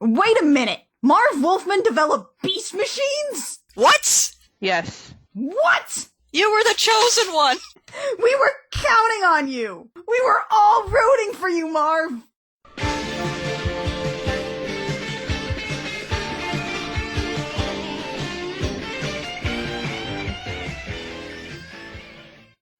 Wait a minute! Marv Wolfman developed beast machines? What? Yes. What? You were the chosen one! We were counting on you! We were all rooting for you, Marv!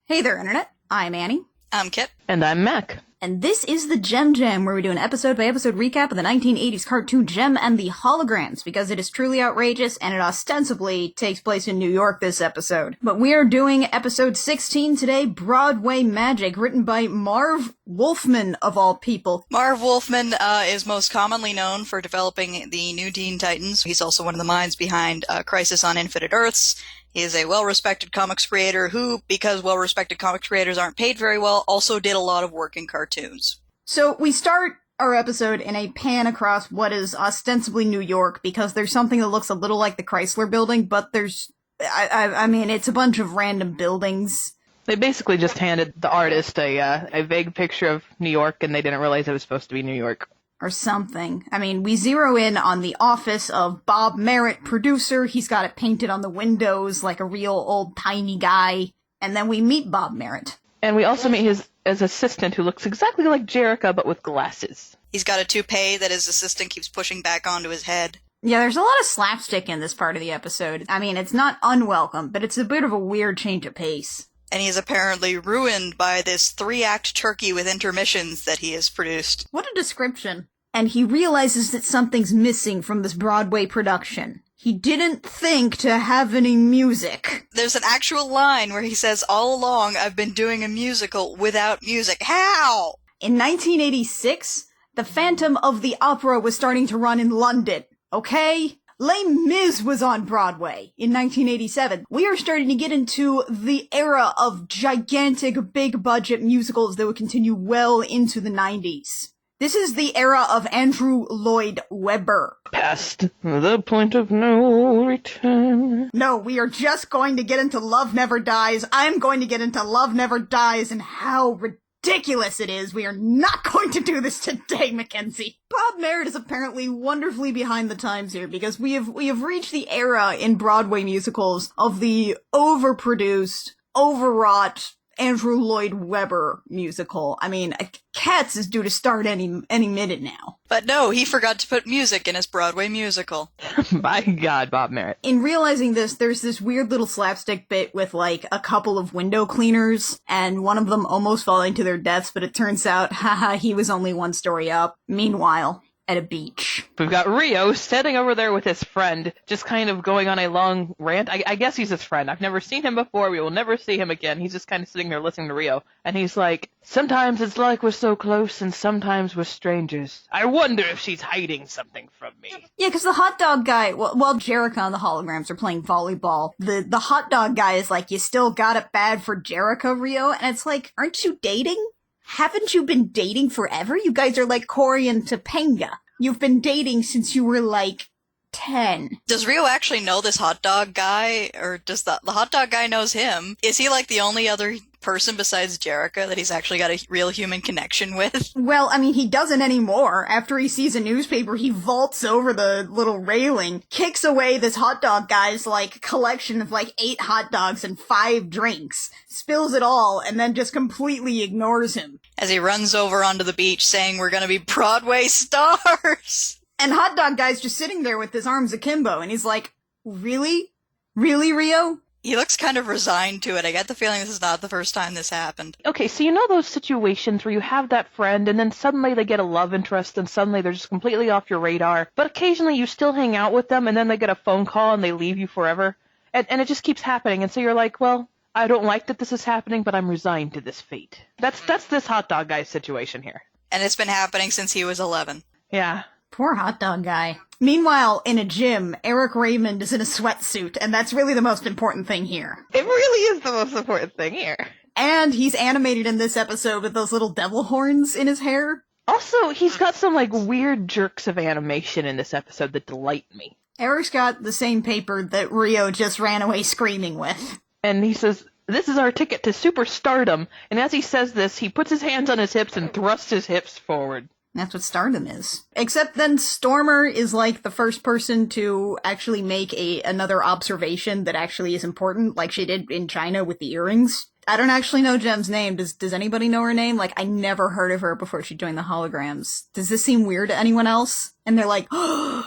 Hey there, Internet. I'm Annie. I'm Kit. And I'm Mac. And this is the JEM Jam, where we do an episode-by-episode recap of the 1980s cartoon JEM and the Holograms, because it is truly outrageous, and it ostensibly takes place in New York this episode. But we are doing episode 16 today, Broadway Magic, written by Marv Wolfman, of all people. Marv Wolfman is most commonly known for developing the New Teen Titans. He's also one of the minds behind Crisis on Infinite Earths. He is a well-respected comics creator who, because well-respected comics creators aren't paid very well, also did a lot of work in cartoons. So we start our episode in a pan across what is ostensibly New York, because there's something that looks a little like the Chrysler Building, but there's, I mean, it's a bunch of random buildings. They basically just handed the artist a vague picture of New York, and they didn't realize it was supposed to be New York. Or something. I mean, we zero in on the office of Bob Merritt, producer. He's got it painted on the windows like a real old tiny guy. And then we meet Bob Merritt. And we also meet his assistant, who looks exactly like Jerrica, but with glasses. He's got a toupee that his assistant keeps pushing back onto his head. Yeah, there's a lot of slapstick in this part of the episode. I mean, it's not unwelcome, but it's a bit of a weird change of pace. And he is apparently ruined by this 3-act turkey with intermissions that he has produced. What a description. And he realizes that something's missing from this Broadway production. He didn't think to have any music. There's an actual line where he says, all along I've been doing a musical without music. How? In 1986, the Phantom of the Opera was starting to run in London, okay? Les Mis was on Broadway in 1987. We are starting to get into the era of gigantic, big-budget musicals that would continue well into the 90s. This is the era of Andrew Lloyd Webber. Past the point of no return. No, we are just going to get into Love Never Dies. I'm going to get into Love Never Dies and how ridiculous it is. We are not going to do this today, Mackenzie. Bob Merritt is apparently wonderfully behind the times here, because we have reached the era in Broadway musicals of the overproduced, overwrought Andrew Lloyd Webber musical. I mean, Cats is due to start any minute now. But no, he forgot to put music in his Broadway musical. My God, Bob Merritt. In realizing this, there's this weird little slapstick bit with, like, a couple of window cleaners, and one of them almost falling to their deaths, but it turns out, haha, he was only one story up. Meanwhile, at a beach. We've got Rio standing over there with his friend, just kind of going on a long rant. I guess he's his friend. I've never seen him before. We will never see him again. He's just kind of sitting there listening to Rio. And he's like, sometimes it's like we're so close and sometimes we're strangers. I wonder if she's hiding something from me. Yeah, because the hot dog guy, while Jerrica and the Holograms are playing volleyball, the hot dog guy is like, you still got it bad for Jerrica, Rio? And it's like, aren't you dating? Haven't you been dating forever? You guys are like Cory and Topanga. You've been dating since you were like 10. Does Rio actually know this hot dog guy, or does the hot dog guy knows him? Is he like the only other person besides Jerrica that he's actually got a real human connection with? Well, I mean, he doesn't anymore. After he sees a newspaper, he vaults over the little railing, kicks away this hot dog guy's, like, collection of, like, 8 hot dogs and 5 drinks, spills it all, and then just completely ignores him. As he runs over onto the beach saying we're gonna be Broadway stars! And hot dog guy's just sitting there with his arms akimbo, and he's like, really? Really, Rio? He looks kind of resigned to it. I get the feeling this is not the first time this happened. Okay, so you know those situations where you have that friend and then suddenly they get a love interest and suddenly they're just completely off your radar, but occasionally you still hang out with them and then they get a phone call and they leave you forever? And it just keeps happening, and so you're like, well, I don't like that this is happening, but I'm resigned to this fate. That's this hot dog guy's situation here. And it's been happening since he was 11. Yeah. Poor hot dog guy. Meanwhile, in a gym, Eric Raymond is in a sweatsuit, and that's really the most important thing here. It really is the most important thing here. And he's animated in this episode with those little devil horns in his hair. Also, he's got some, like, weird jerks of animation in this episode that delight me. Eric's got the same paper that Rio just ran away screaming with. And he says, this is our ticket to superstardom. And as he says this, he puts his hands on his hips and thrusts his hips forward. That's what stardom is. Except then Stormer is like the first person to actually make another observation that actually is important, like she did in China with the earrings. I don't actually know Jem's name. Does anybody know her name? Like, I never heard of her before she joined the holograms. Does this seem weird to anyone else? And they're like, I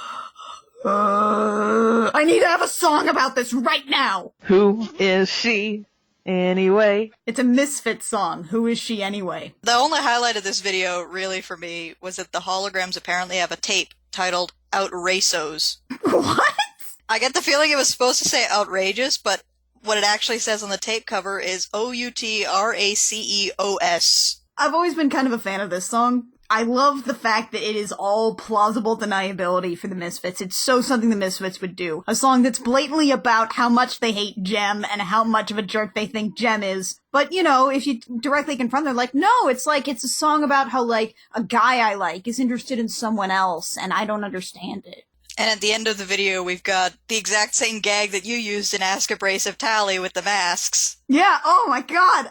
need to have a song about this right now! Who is she? Anyway. It's a Misfits song. Who is she anyway? The only highlight of this video, really, for me, was that the holograms apparently have a tape titled Outraceos. What? I get the feeling it was supposed to say outrageous, but what it actually says on the tape cover is Outraceos. I've always been kind of a fan of this song. I love the fact that it is all plausible deniability for the Misfits. It's so something the Misfits would do. A song that's blatantly about how much they hate JEM and how much of a jerk they think JEM is. But, you know, if you directly confront them, like, no, it's a song about how, like, a guy I like is interested in someone else and I don't understand it. And at the end of the video, we've got the exact same gag that you used in Ask Abrasive Tally with the masks. Yeah, oh my god,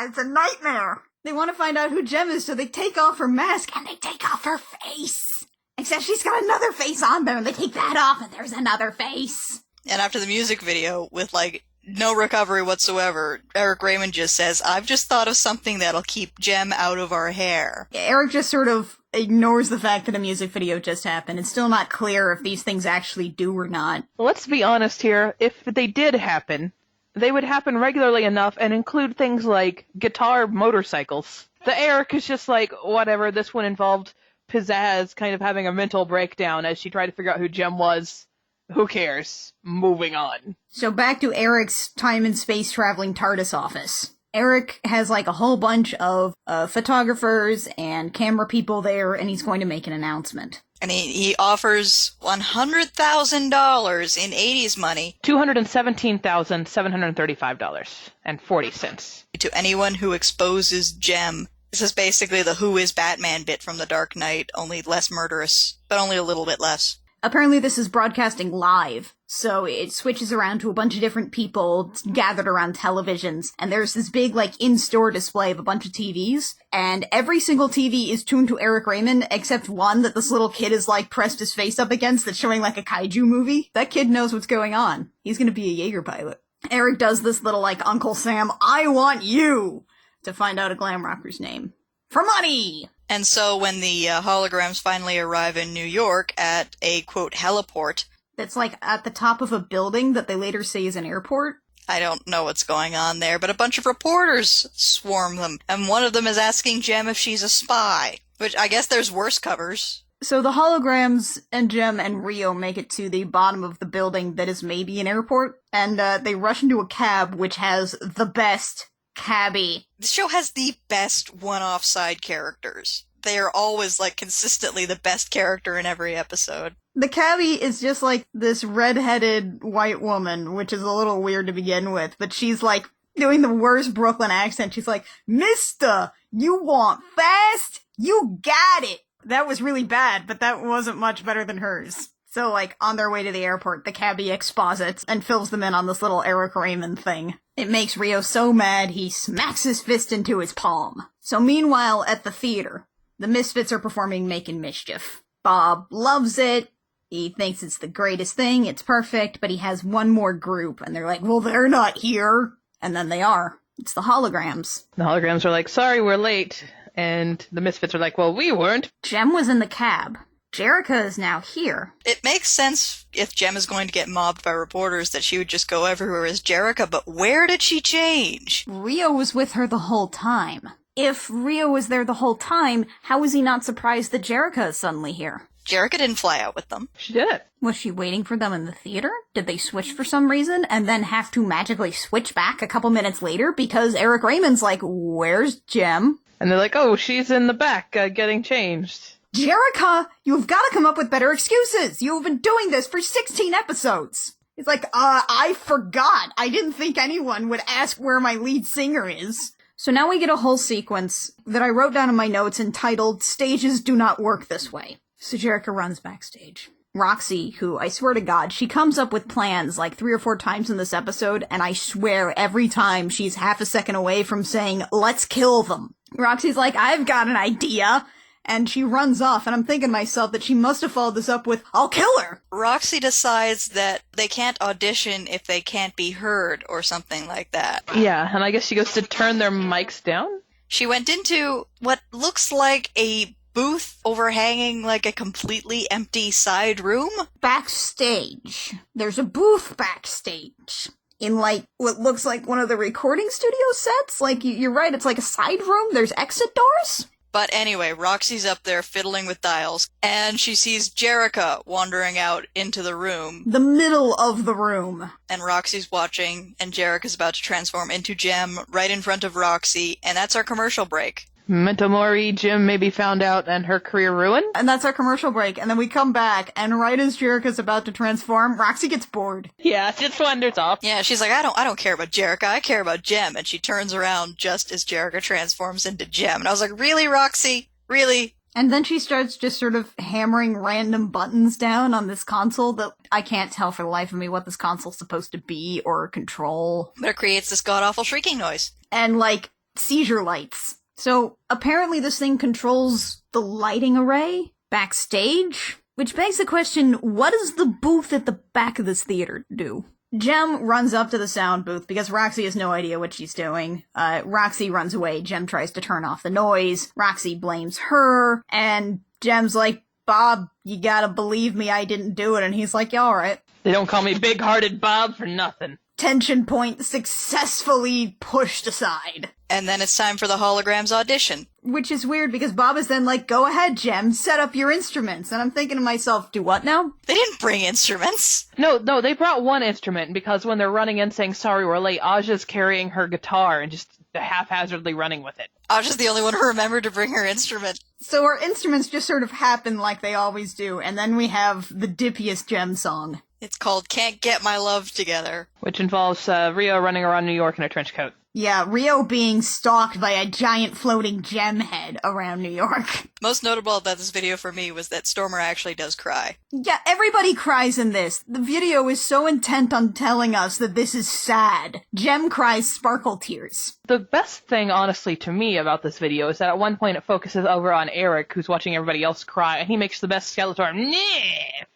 it's a nightmare. They want to find out who JEM is, so they take off her mask, and they take off her face. Except she's got another face on there, and they take that off, and there's another face. And after the music video, with, like, no recovery whatsoever, Eric Raymond just says, I've just thought of something that'll keep JEM out of our hair. Eric just sort of ignores the fact that a music video just happened. It's still not clear if these things actually do or not. Well, let's be honest here. If they did happen, they would happen regularly enough and include things like guitar motorcycles. The Eric is just like, whatever, this one involved Pizzazz kind of having a mental breakdown as she tried to figure out who JEM was. Who cares? Moving on. So back to Eric's time and space traveling TARDIS office. Eric has like a whole bunch of photographers and camera people there, and he's going to make an announcement. And he offers $100,000 in 80s money. $217,735.40. To anyone who exposes JEM. This is basically the Who is Batman bit from The Dark Knight, only less murderous, but only a little bit less. Apparently this is broadcasting live, so it switches around to a bunch of different people gathered around televisions, and there's this big, like, in-store display of a bunch of TVs, and every single TV is tuned to Eric Raymond, except one that this little kid is, like, pressed his face up against that's showing, like, a kaiju movie. That kid knows what's going on. He's gonna be a Jaeger pilot. Eric does this little, like, Uncle Sam, I want you, to find out a glam rocker's name. For money! And so when the holograms finally arrive in New York at a, quote, heliport. That's like at the top of a building that they later say is an airport. I don't know what's going on there, but a bunch of reporters swarm them. And one of them is asking JEM if she's a spy. Which I guess there's worse covers. So the holograms and JEM and Rio make it to the bottom of the building that is maybe an airport. And they rush into a cab which has the best cabbie. This show has the best one-off side characters. They are always, like, consistently the best character in every episode. The cabbie is just, like, this red-headed white woman, which is a little weird to begin with, but she's, like, doing the worst Brooklyn accent. She's like, Mister, you want fast? You got it! That was really bad, but that wasn't much better than hers. So, like, on their way to the airport, the cabbie exposits and fills them in on this little Eric Raymond thing. It makes Rio so mad, he smacks his fist into his palm. So meanwhile, at the theater, the Misfits are performing Making Mischief. Bob loves it. He thinks it's the greatest thing, it's perfect, but he has one more group, and they're like, well, they're not here. And then they are. It's the holograms. The holograms are like, sorry, we're late. And the Misfits are like, well, we weren't. JEM was in the cab. Jerrica is now here. It makes sense if JEM is going to get mobbed by reporters that she would just go everywhere as Jerrica, but where did she change? Rio was with her the whole time. If Rio was there the whole time, how was he not surprised that Jerrica is suddenly here? Jerrica didn't fly out with them. She did. Was she waiting for them in the theater? Did they switch for some reason and then have to magically switch back a couple minutes later because Eric Raymond's like, where's JEM? And they're like, oh, she's in the back getting changed. Jerrica, you've got to come up with better excuses. You've been doing this for 16 episodes. It's like, I forgot. I didn't think anyone would ask where my lead singer is. So now we get a whole sequence that I wrote down in my notes entitled, Stages Do Not Work This Way. So Jerrica runs backstage. Roxy, who, I swear to God, she comes up with plans like 3 or 4 times in this episode, and I swear every time she's half a second away from saying, let's kill them. Roxy's like, I've got an idea. and she runs off, and I'm thinking to myself that she must have followed this up with, I'll kill her! Roxy decides that they can't audition if they can't be heard, or something like that. Yeah, and I guess she goes to turn their mics down? She went into what looks like a booth overhanging like a completely empty side room. Backstage. There's a booth backstage. In, like, what looks like one of the recording studio sets? Like, you're right, it's like a side room. There's exit doors? But anyway, Roxy's up there fiddling with dials, and she sees Jerica wandering out into the room. The middle of the room. And Roxy's watching, and Jerica's about to transform into JEM right in front of Roxy, and that's our commercial break. Memento Mori, Jim may be found out and her career ruined. And that's our commercial break, and then we come back, and right as Jerica's about to transform, Roxy gets bored. Yeah, just wanders off. Yeah, she's like, I don't care about Jerica, I care about JEM, and she turns around just as Jerica transforms into JEM. And I was like, really, Roxy? Really? And then she starts just sort of hammering random buttons down on this console that I can't tell for the life of me what this console's supposed to be or control. But it creates this god-awful shrieking noise. And, like, seizure lights. So, apparently this thing controls the lighting array backstage, which begs the question, what does the booth at the back of this theater do? JEM runs up to the sound booth because Roxy has no idea what she's doing. Roxy runs away. JEM tries to turn off the noise. Roxy blames her, and JEM's like, Bob, you gotta believe me, I didn't do it. And he's like, yeah, alright. They don't call me Big-Hearted Bob for nothing. Tension point successfully pushed aside. And then it's time for the hologram's audition. Which is weird because Bob is then like, go ahead, JEM, set up your instruments. And I'm thinking to myself, do what now? They didn't bring instruments. No, they brought one instrument because when they're running in saying, sorry, we're late, Aja's carrying her guitar and just haphazardly running with it. Aja's the only one who remembered to bring her instrument. So our instruments just sort of happen like they always do. And then we have the dippiest JEM song. It's called Can't Get My Love Together. Which involves Rio running around New York in a trench coat. Yeah, Rio being stalked by a giant floating JEM head around New York. Most notable about this video for me was that Stormer actually does cry. Yeah, everybody cries in this. The video is so intent on telling us that this is sad. JEM cries sparkle tears. The best thing, honestly, to me about this video is that at one point it focuses over on Eric, who's watching everybody else cry, and he makes the best Skeletor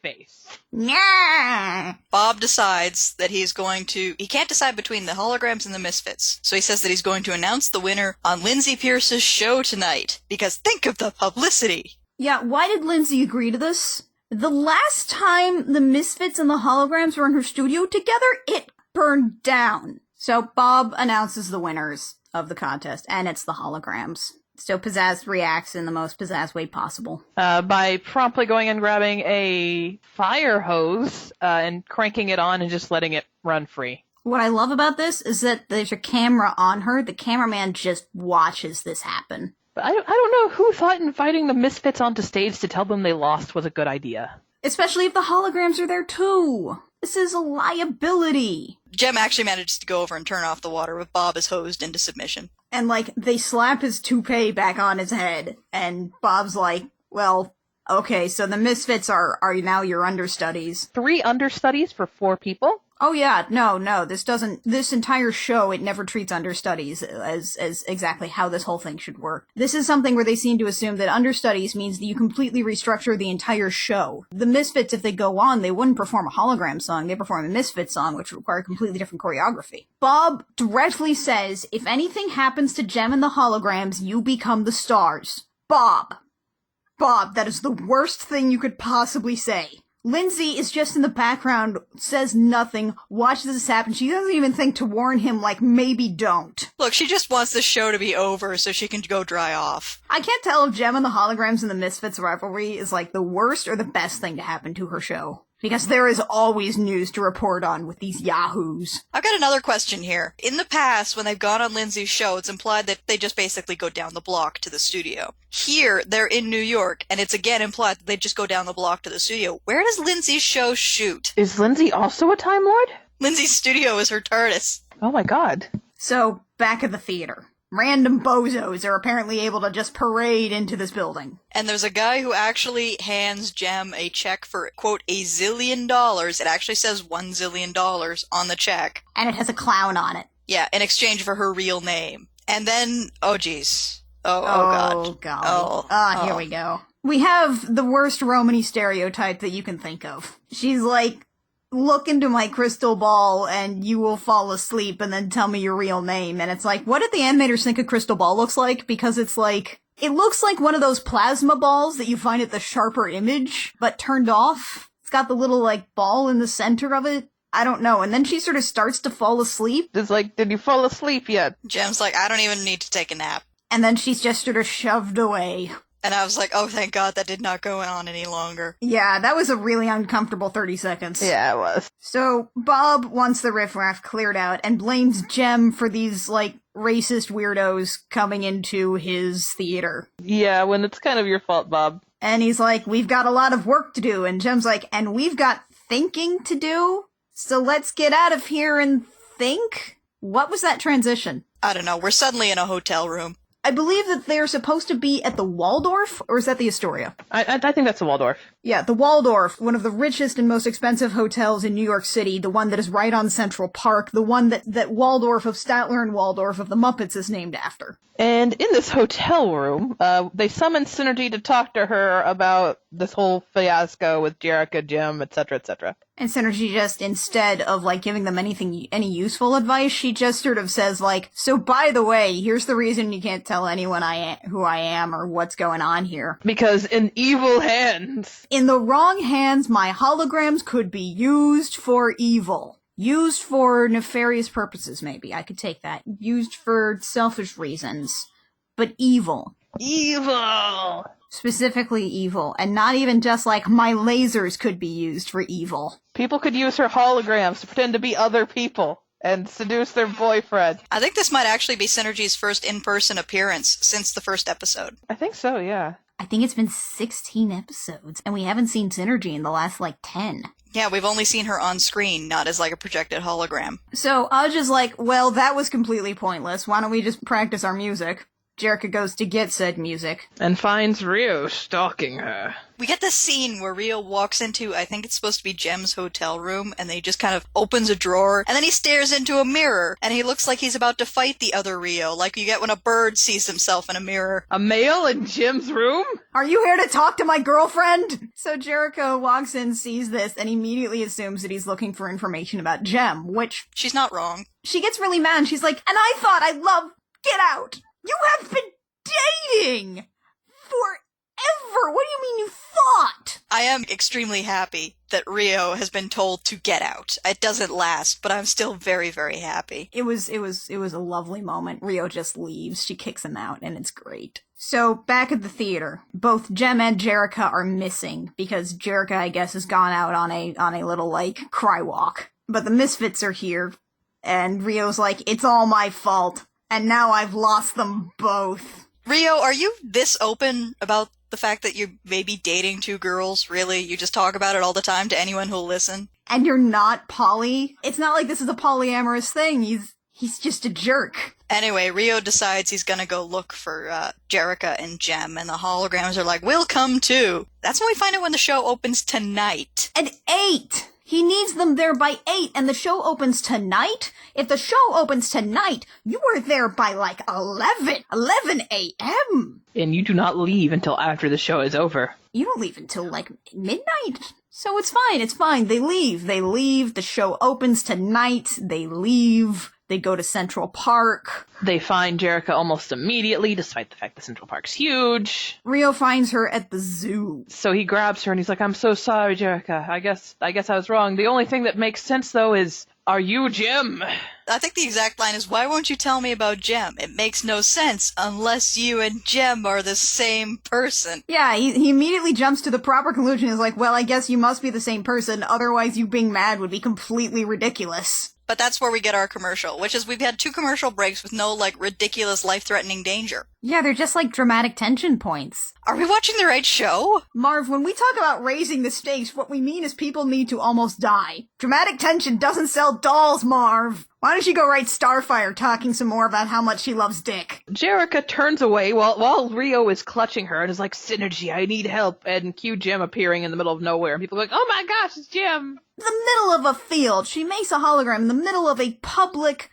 face. Nah. Bob decides that he can't decide between the holograms and the Misfits. So he says that he's going to announce the winner on Lindsay Pierce's show tonight. Because think of the publicity! Yeah, why did Lindsay agree to this? The last time the Misfits and the holograms were in her studio together, it burned down. So Bob announces the winners of the contest, and it's the holograms. So Pizzazz reacts in the most Pizzazz way possible. By promptly going and grabbing a fire hose and cranking it on and just letting it run free. What I love about this is that there's a camera on her. The cameraman just watches this happen. But I don't know who thought inviting the Misfits onto stage to tell them they lost was a good idea. Especially if the holograms are there too. This is a liability. JEM actually manages to go over and turn off the water with Bob is hosed into submission. And, like, they slap his toupee back on his head, and Bob's like, well, okay, so the Misfits are now your understudies. 3 understudies for 4 people? Oh yeah, no, this entire show, it never treats understudies as exactly how this whole thing should work. This is something where they seem to assume that understudies means that you completely restructure the entire show. The Misfits, if they go on, they wouldn't perform a hologram song, they perform a Misfits song, which would require completely different choreography. Bob directly says, if anything happens to JEM and the holograms, you become the stars. Bob, that is the worst thing you could possibly say. Lindsay is just in the background, says nothing, watches this happen. She doesn't even think to warn him, like, maybe don't. Look, she just wants the show to be over so she can go dry off. I can't tell if JEM and the holograms and the Misfits rivalry is, like, the worst or the best thing to happen to her show. Because there is always news to report on with these yahoos. I've got another question here. In the past, when they've gone on Lindsay's show, it's implied that they just basically go down the block to the studio. Here, they're in New York, and it's again implied that they just go down the block to the studio. Where does Lindsay's show shoot? Is Lindsay also a Time Lord? Lindsay's studio is her TARDIS. Oh my god. So, back at the theater. Random bozos are apparently able to just parade into this building. And there's a guy who actually hands JEM a check for, quote, $1 zillion. It actually says $1 zillion on the check. And it has a clown on it. Yeah, in exchange for her real name. And then, oh geez, Oh Oh, God. golly. Here we go. We have the worst Romany stereotype that you can think of. She's like, look into my crystal ball and you will fall asleep and then tell me your real name. And it's like, what did the animators think a crystal ball looks like? Because it's like, it looks like one of those plasma balls that you find at the Sharper Image, but turned off. It's got the little, like, ball in the center of it. I don't know. And then she sort of starts to fall asleep. It's like, did you fall asleep yet? Jem's like, I don't even need to take a nap. And then she's just sort of shoved away. And I was like, oh, thank God that did not go on any longer. Yeah, that was a really uncomfortable 30 seconds. Yeah, it was. So, Bob wants the riffraff cleared out and blames Jem for these, like, racist weirdos coming into his theater. Yeah, when it's kind of your fault, Bob. And he's like, we've got a lot of work to do. And Jem's like, and we've got thinking to do? So let's get out of here and think? What was that transition? I don't know, we're suddenly in a hotel room. I believe that they're supposed to be at the Waldorf, or is that the Astoria? I think that's the Waldorf. Yeah, the Waldorf, one of the richest and most expensive hotels in New York City, the one that is right on Central Park, the one that Waldorf of Statler and Waldorf of the Muppets is named after. And in this hotel room, they summon Synergy to talk to her about this whole fiasco with Jerica, Jim, etc., etc. And Synergy just, instead of, like, giving them any useful advice, she just sort of says, like, so by the way, here's the reason you can't tell anyone who I am or what's going on here. Because in evil hands. In the wrong hands, my holograms could be used for evil. Used for nefarious purposes, maybe. I could take that. Used for selfish reasons. But evil. Evil! Specifically evil. And not even just like, my lasers could be used for evil. People could use her holograms to pretend to be other people and seduce their boyfriend. I think this might actually be Synergy's first in-person appearance since the first episode. I think so, yeah. I think it's been 16 episodes, and we haven't seen Synergy in the last, 10. Yeah, we've only seen her on screen, not as, a projected hologram. So I was just like, well, that was completely pointless. Why don't we just practice our music? Jerica goes to get said music. And finds Rio stalking her. We get this scene where Rio walks into, I think it's supposed to be Jem's hotel room, and then he just kind of opens a drawer, and then he stares into a mirror, and he looks like he's about to fight the other Rio, like you get when a bird sees himself in a mirror. A male in Jim's room? Are you here to talk to my girlfriend? So Jericho walks in, sees this, and immediately assumes that he's looking for information about Jem, which... She's not wrong. She gets really mad, and she's like, and I thought I loved... Get out! You have been dating! Forever! What do you mean you thought? I am extremely happy that Rio has been told to get out. It doesn't last, but I'm still very, very happy. It was a lovely moment. Rio just leaves. She kicks him out, and it's great. So, back at the theater, both Jem and Jerica are missing, because Jerica, I guess, has gone out on a little, cry walk. But the Misfits are here, and Rio's like, it's all my fault, and now I've lost them both. Rio, are you this open about the fact that you're maybe dating two girls? Really? You just talk about it all the time to anyone who'll listen? And you're not poly? It's not like this is a polyamorous thing. He's just a jerk. Anyway, Rio decides he's gonna go look for Jerica and Jem, and the holograms are like, we'll come too. That's when we find out when the show opens tonight. At 8! He needs them there by 8, and the show opens tonight? If the show opens tonight, you were there by 11 a.m. And you do not leave until after the show is over. You don't leave until midnight. So it's fine. They leave. The show opens tonight. They leave. They go to Central Park. They find Jerica almost immediately, despite the fact that Central Park's huge. Rio finds her at the zoo. So he grabs her and he's like, I'm so sorry, Jerica. I guess I was wrong. The only thing that makes sense, though, is, are you Jim? I think the exact line is, why won't you tell me about Jem? It makes no sense unless you and Jem are the same person. Yeah, he immediately jumps to the proper conclusion. Is like, well, I guess you must be the same person. Otherwise, you being mad would be completely ridiculous. But that's where we get our commercial, which is we've had 2 commercial breaks with no, ridiculous life-threatening danger. Yeah, they're just dramatic tension points. Are we watching the right show? Marv, when we talk about raising the stakes, what we mean is people need to almost die. Dramatic tension doesn't sell dolls, Marv. Why don't you go write Starfire talking some more about how much she loves Dick? Jerica turns away while Rio is clutching her and is like, Synergy, I need help. And cue Jim appearing in the middle of nowhere. And people are like, oh my gosh, it's Jim. The middle of a field. She makes a hologram in the middle of a public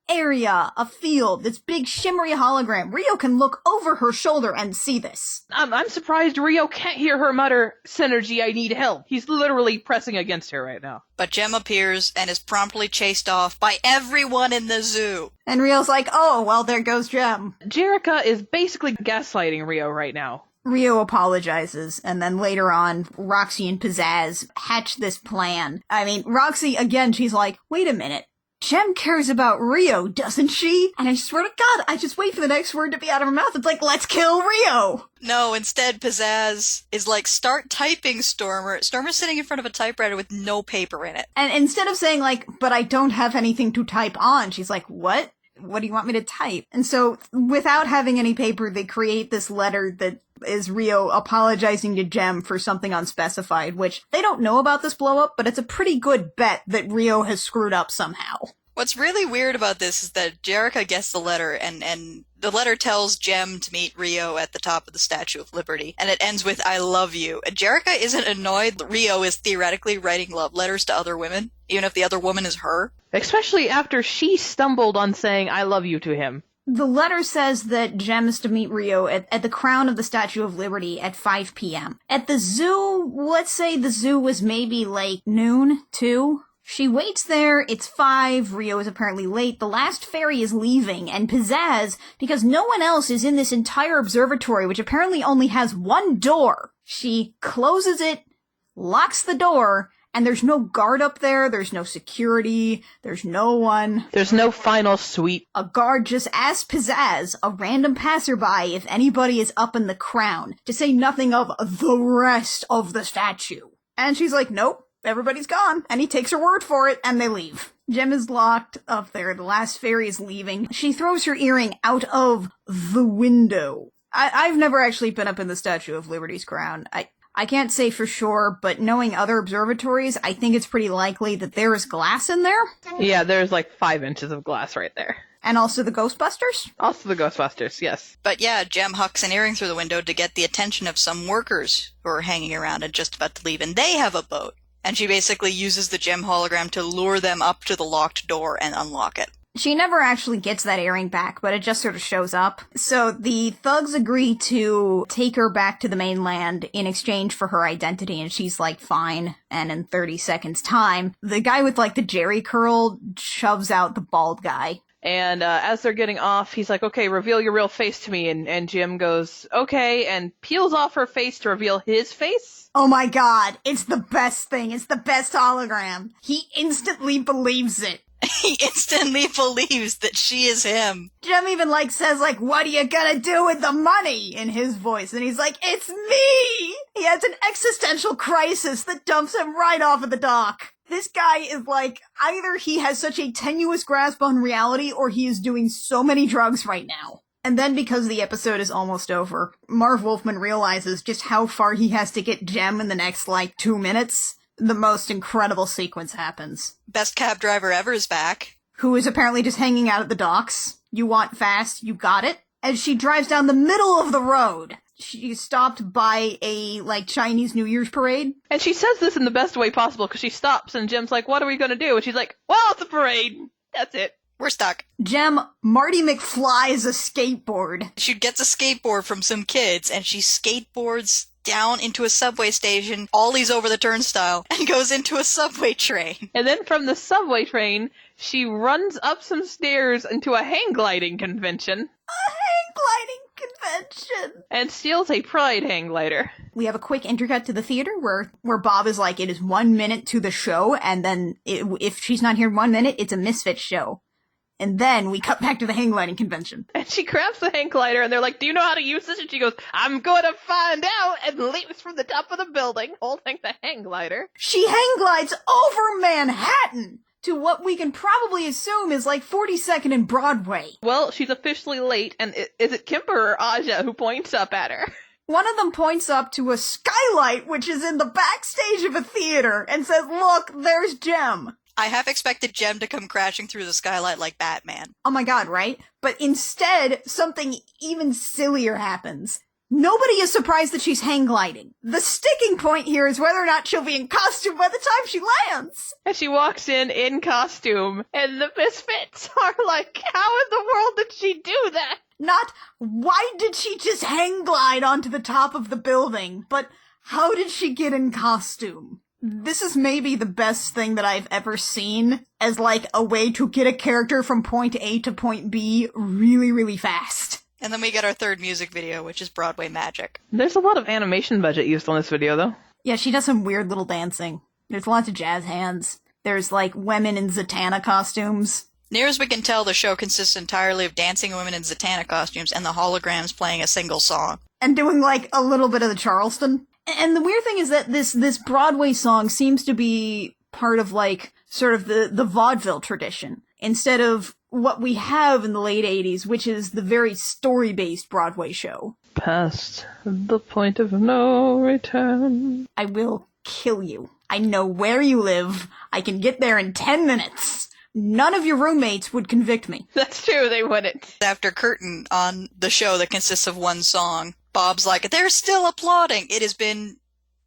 area, a field, this big shimmery hologram. Rio can look over her shoulder and see this. I'm surprised Rio can't hear her mutter, "Synergy, I need help." He's literally pressing against her right now. But Jem appears and is promptly chased off by everyone in the zoo. And Rio's like, oh, well, there goes Jem. Jerrica is basically gaslighting Rio right now. Rio apologizes, and then later on, Roxy and Pizzazz hatch this plan. I mean, Roxy, again, she's like, wait a minute. Jem cares about Rio, doesn't she? And I swear to God, I just wait for the next word to be out of her mouth. It's like, let's kill Rio! No, instead Pizzazz is like, start typing, Stormer. Stormer's sitting in front of a typewriter with no paper in it. And instead of saying, like, but I don't have anything to type on, she's like, what? What do you want me to type? And so, without having any paper, they create this letter that is Rio apologizing to Jem for something unspecified, which they don't know about this blow-up, but it's a pretty good bet that Rio has screwed up somehow. What's really weird about this is that Jerrica gets the letter, and the letter tells Jem to meet Rio at the top of the Statue of Liberty, and it ends with, I love you. And Jerrica isn't annoyed that Rio is theoretically writing love letters to other women, even if the other woman is her. Especially after she stumbled on saying, I love you to him. The letter says that Jem is to meet Rio at the crown of the Statue of Liberty at 5 p.m. At the zoo, let's say the zoo was maybe like noon, 2. She waits there, it's 5, Rio is apparently late, the last ferry is leaving, and Pizzazz, because no one else is in this entire observatory, which apparently only has one door, she closes it, locks the door, and there's no guard up there, there's no security, there's no one. There's no final sweep. A guard just asks Pizzazz, a random passerby, if anybody is up in the crown, to say nothing of the rest of the statue. And she's like, nope. Everybody's gone, and he takes her word for it, and they leave. Jem is locked up there, the last fairy is leaving. She throws her earring out of the window. I've never actually been up in the Statue of Liberty's crown. I can't say for sure, but knowing other observatories, I think it's pretty likely that there is glass in there. Yeah, there's like 5 inches of glass right there. And also the Ghostbusters? Also the Ghostbusters, yes. But yeah, Jem hucks an earring through the window to get the attention of some workers who are hanging around and just about to leave, and they have a boat. And she basically uses the Jem hologram to lure them up to the locked door and unlock it. She never actually gets that earring back, but it just sort of shows up. So the thugs agree to take her back to the mainland in exchange for her identity, and she's like, fine. And in 30 seconds time, the guy with like the jerry curl shoves out the bald guy. And as they're getting off, he's like, okay, reveal your real face to me. And Jem goes, okay, and peels off her face to reveal his face. Oh my god, it's the best thing. It's the best hologram. He instantly believes it. He instantly believes that she is him. Jem even says what are you gonna do with the money in his voice, and he's like, it's me! He has an existential crisis that dumps him right off of the dock. This guy is either he has such a tenuous grasp on reality, or he is doing so many drugs right now. And then because the episode is almost over, Marv Wolfman realizes just how far he has to get Jem in the next 2 minutes. The most incredible sequence happens. Best cab driver ever is back. Who is apparently just hanging out at the docks. You want fast, you got it. As she drives down the middle of the road, she's stopped by a, Chinese New Year's parade. And she says this in the best way possible, because she stops, and Jem's like, what are we gonna do? And she's like, well, it's a parade. That's it. We're stuck. Jem, Marty McFly's a skateboard. She gets a skateboard from some kids, and she skateboards down into a subway station, ollies over the turnstile, and goes into a subway train. And then from the subway train, she runs up some stairs into a hang gliding convention. A hang gliding convention! And steals a Pride hang glider. We have a quick intercut to the theater where Bob is like, it is 1 minute to the show, and then if she's not here 1 minute, it's a Misfits show. And then we cut back to the hang gliding convention. And she grabs the hang glider, and they're like, do you know how to use this? And she goes, I'm going to find out, and leaps from the top of the building, holding the hang glider. She hang glides over Manhattan to what we can probably assume is 42nd and Broadway. Well, she's officially late, and is it Kimber or Aja who points up at her? One of them points up to a skylight, which is in the backstage of a theater, and says, look, there's Jem. I half expected Jem to come crashing through the skylight like Batman. Oh my god, right? But instead, something even sillier happens. Nobody is surprised that she's hang gliding. The sticking point here is whether or not she'll be in costume by the time she lands. And she walks in costume, and the Misfits are like, how in the world did she do that? Not, why did she just hang glide onto the top of the building, but how did she get in costume? This is maybe the best thing that I've ever seen as, like, a way to get a character from point A to point B really, really fast. And then we get our third music video, which is Broadway Magic. There's a lot of animation budget used on this video, though. Yeah, she does some weird little dancing. There's lots of jazz hands. There's, like, women in Zatanna costumes. Near as we can tell, the show consists entirely of dancing women in Zatanna costumes and the holograms playing a single song. And doing, like, a little bit of the Charleston. And the weird thing is that this Broadway song seems to be part of, like, sort of the vaudeville tradition, instead of what we have in the late 80s, which is the very story-based Broadway show. Past the point of no return. I will kill you. I know where you live. I can get there in 10 minutes. None of your roommates would convict me. That's true, they wouldn't. After curtain on the show that consists of one song, Bob's like, they're still applauding. It has been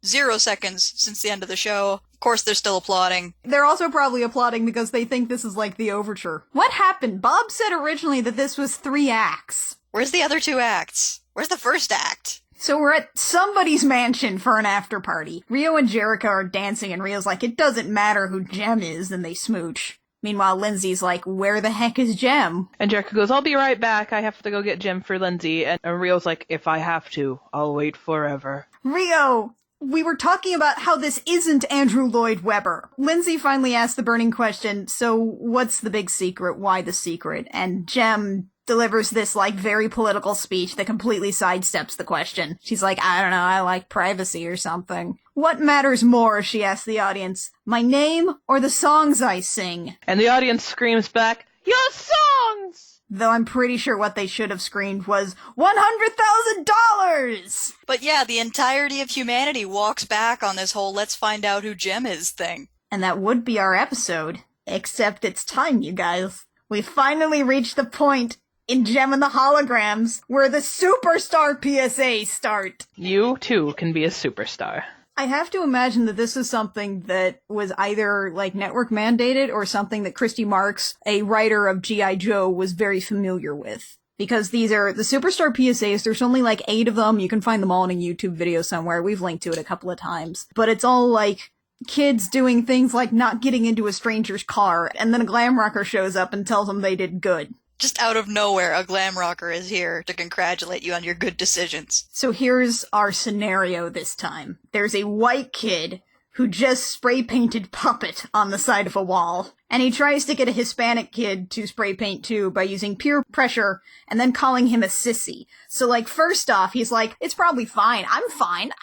0 seconds since the end of the show. Of course they're still applauding. They're also probably applauding because they think this is like the overture. What happened? Bob said originally that this was 3 acts. Where's the other 2 acts? Where's the first act? So we're at somebody's mansion for an after party. Rio and Jerica are dancing and Rio's like, it doesn't matter who Jem is, and they smooch. Meanwhile, Lindsay's like, where the heck is Jem? And Jerica goes, I'll be right back. I have to go get Jem for Lindsay. And Rio's like, if I have to, I'll wait forever. Rio! We were talking about how this isn't Andrew Lloyd Webber. Lindsay finally asked the burning question, so what's the big secret? Why the secret? And Jem delivers this, like, very political speech that completely sidesteps the question. She's like, I don't know, I like privacy or something. What matters more, she asked the audience, my name or the songs I sing? And the audience screams back, your songs! Though I'm pretty sure what they should have screamed was, $100,000! But yeah, the entirety of humanity walks back on this whole let's find out who Jem is thing. And that would be our episode. Except it's time, you guys. We finally reached the point in Jem and the Holograms where the Superstar PSAs start. You, too, can be a superstar. I have to imagine that this is something that was either, like, network mandated or something that Christy Marks, a writer of G.I. Joe, was very familiar with. Because these are the Superstar PSAs, there's only like 8 of them, you can find them all in a YouTube video somewhere, we've linked to it a couple of times. But it's all, like, kids doing things like not getting into a stranger's car, and then a glam rocker shows up and tells them they did good. Just out of nowhere, a glam rocker is here to congratulate you on your good decisions. So here's our scenario this time. There's a white kid who just spray-painted Puppet on the side of a wall, and he tries to get a Hispanic kid to spray paint too by using peer pressure and then calling him a sissy. So, like, first off, he's like, it's probably fine. I'm fine.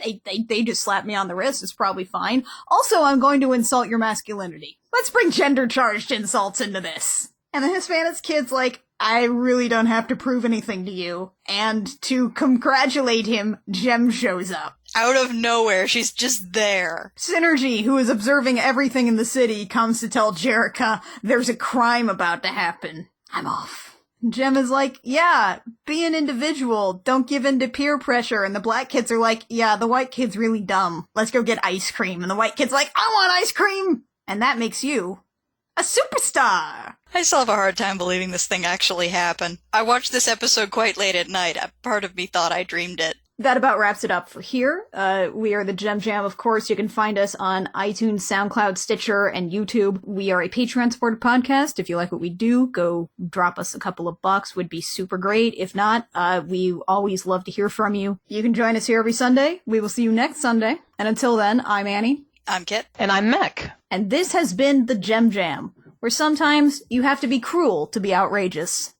They just slapped me on the wrist. It's probably fine. Also, I'm going to insult your masculinity. Let's bring gender-charged insults into this. And the Hispanic kid's like, I really don't have to prove anything to you. And to congratulate him, Jem shows up. Out of nowhere, she's just there. Synergy, who is observing everything in the city, comes to tell Jerica there's a crime about to happen. I'm off. Jem is like, yeah, be an individual, don't give in to peer pressure. And the black kids are like, yeah, the white kid's really dumb. Let's go get ice cream. And the white kid's like, I want ice cream! And that makes you a superstar! I still have a hard time believing this thing actually happened. I watched this episode quite late at night. A part of me thought I dreamed it. That about wraps it up for here. We are the Gem Jam, of course. You can find us on iTunes, SoundCloud, Stitcher, and YouTube. We are a Patreon-supported podcast. If you like what we do, go drop us a couple of bucks. Would be super great. If not, we always love to hear from you. You can join us here every Sunday. We will see you next Sunday. And until then, I'm Annie. I'm Kit. And I'm Mech. And this has been the Gem Jam, where sometimes you have to be cruel to be outrageous.